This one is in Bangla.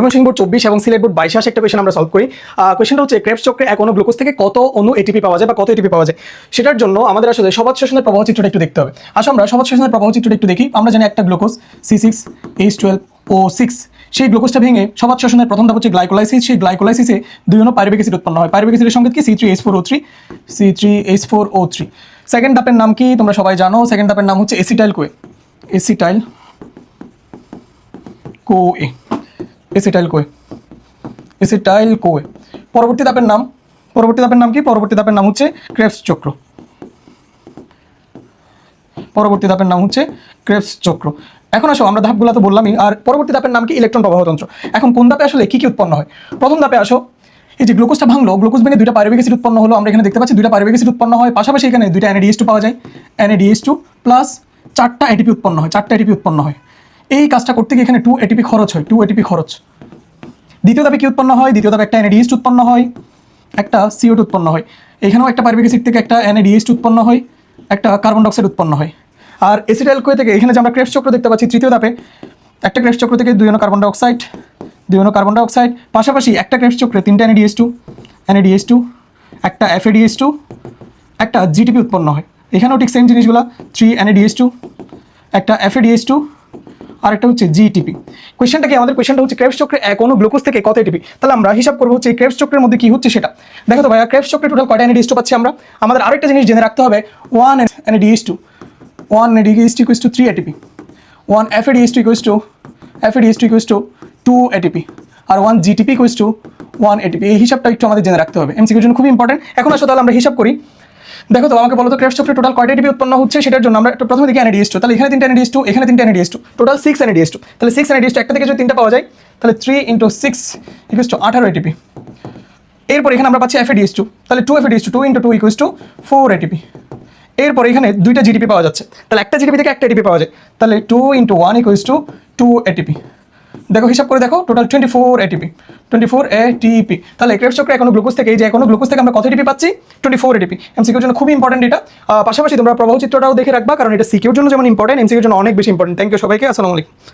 ময়মনসিংহ বোর্ড 24 এবং সিলেট বোর্ড 22 একটা কোয়েশ্চেন আমরা সলভ করি। কোয়েশ্চেনটা হচ্ছে ক্রেবস চক্রে এক অণু গ্লুকোজ থেকে কত অণু এটিপি পাওয়া যায় বা কত এটিপি পাওয়া যায়। সেটার জন্য আমাদের আসলে সবাত শ্বসনের প্রবাহ চিত্রটা একটু দেখতে হবে। আসলে আমরা সবাত শ্বসনের প্রবাহ চিত্রটা একটু দেখি। আমরা জানি একটা গ্লুকোজ C6H12O6, সেই গ্লুকোজটা ভেঙে সবাত শ্বসনের প্রথম ধাপ হচ্ছে গ্লাইকোলাইসিস। সেই গ্লাইকোলাইসিসে দুই অণু পাইরুভিক অ্যাসিড উৎপন্ন হয়। পাইরুভিক অ্যাসিডের সংকেত কি? C3H4O3। সেকেন্ড ধাপের নাম কি তোমরা সবাই জানো? সেকেন্ড ধাপের নাম হচ্ছে এসিটাইল কোয়ে। এসিটাইল কোয়ে। পরবর্তী ধাপের নাম কি? পরবর্তী ধাপের নাম হচ্ছে ক্রেবস চক্র। এখন আসো আমরা ধাপগুলো তো বললামই, আর পরবর্তী ধাপের নাম কি? ইলেকট্রন প্রবাহ তন্ত্র। এখন কোন ধাপে আসলে কি উৎপন্ন হয়? প্রথম ধাপে আসো, এই যে গ্লুকোজটা ভাঙলো, গ্লুকোজ ভেঙে দুইটা পাইরুভিক অ্যাসিড উৎপন্ন হলো। আমরা এখানে দেখতে পাচ্ছি দুইটা পাইরুভিক অ্যাসিড উৎপন্ন হয়, পাশাপাশি এখানে দুইটা NADH2 পাওয়া যায়। NADH2 প্লাস 4টা এটিপি উৎপন্ন হয়। এই কাজটা করতে গিয়ে এখানে 2 এটিপি খরচ হয়। দ্বিতীয় ধাপে কি উৎপন্ন হয়? দ্বিতীয় ধাপে একটা NADH2 উৎপন্ন হয়, একটা CO2 উৎপন্ন হয়। এখানেও একটা পাইরুভিক অ্যাসিড থেকে একটা NADH2 উৎপন্ন হয়, একটা কার্বন ডাইঅক্সাইড উৎপন্ন হয়। আর এসিটাইল কোয়ে থেকে এখানে যে আমরা ক্রেবস চক্র দেখতে পাচ্ছি, তৃতীয় ধাপে একটা ক্রেবস চক্র থেকে দুই অণু কার্বন ডাইঅক্সাইড, পাশাপাশি একটা ক্রেবস চক্রে 3টা NADH2, একটা FADH2, একটা GTP উৎপন্ন হয়। এখানেও ঠিক সেম জিনিসগুলো, 3 NADH2, একটা FADH2, আর একটা হচ্ছে GTP। কোয়েশ্চেনটা কি? আমাদের কোয়েশ্চেনটা হচ্ছে ক্রেবস চক্রে এক অণু গ্লুকোজ থেকে কত এটিপি। তাহলে আমরা হিসাব করবো হচ্ছে এই ক্রেবস চক্রের মধ্যে কি হচ্ছে সেটা। দেখো তো ভাইয়া, ক্রেবস চক্রে টোটাল কয়টা NADH2 পাচ্ছি আমরা? আমাদের আরেকটা জিনিস জেনে রাখতে হবে, 1 NADH2 equals to 3 ATP, 1 FADH2 equals to 2 ATP, R 1 GTP equals to 1 ATP। এই হিসাবটা একটু আমাদের জেনে রাখতে হবে, এমসিকিউর জন্য খুব ইম্পর্টেন্ট। এখন আসো তাহলে আমরা হিসাব করি। দেখো তো আমাকে বলো তো ক্রেবস চক্রে টোটাল কয়টা এটিপি উৎপন্ন হচ্ছে সেটার জন্য আমরা প্রথমে দেখি NADH2। তাহলে এখানে 3টা NADH2, এখানে 3টা NADH2, টোটাল 6 NADH2। তাহলে 6 NADH2 একটা থেকে যদি 3টা পাওয়া যায়, তাহলে 3 × 6 equals to 18 ATP। এরপর এখানে আমরা পাচ্ছি FADH2, তাহলে 2 FADH2, 2 × 2 equals to 4 ATP। এরপর এখানে দুইটা GTP পাওয়া যাচ্ছে, তাহলে একটা GTP থেকে একটা ATP পাওয়া যায়, তাহলে 2 × 1 equals to 2 ATP। দেখো হিসাব করে দেখো, টোটাল 24 ATP। তাহলে ক্রেবস চক্রে এখনো গ্লুকোজ থেকে, এই যে এখনো গ্লুকোজ থেকে আমরা কত এটিপি পাচ্ছি? 24 ATP। এমসিকিউর জন্য খুব ইম্পর্টেন্ট এটা। পাশাপাশি তোমরা প্রবাহ চিত্রটাও দেখে রাখবা, কারণ এটা সিকিউর জন্য যেমন ইম্পর্টেন্ট, এমসিকিউর জন্য অনেক বেশি ইম্পর্টেন্ট। থ্যাংক ইউ সবাইকে, আসসালামু আলাইকুম।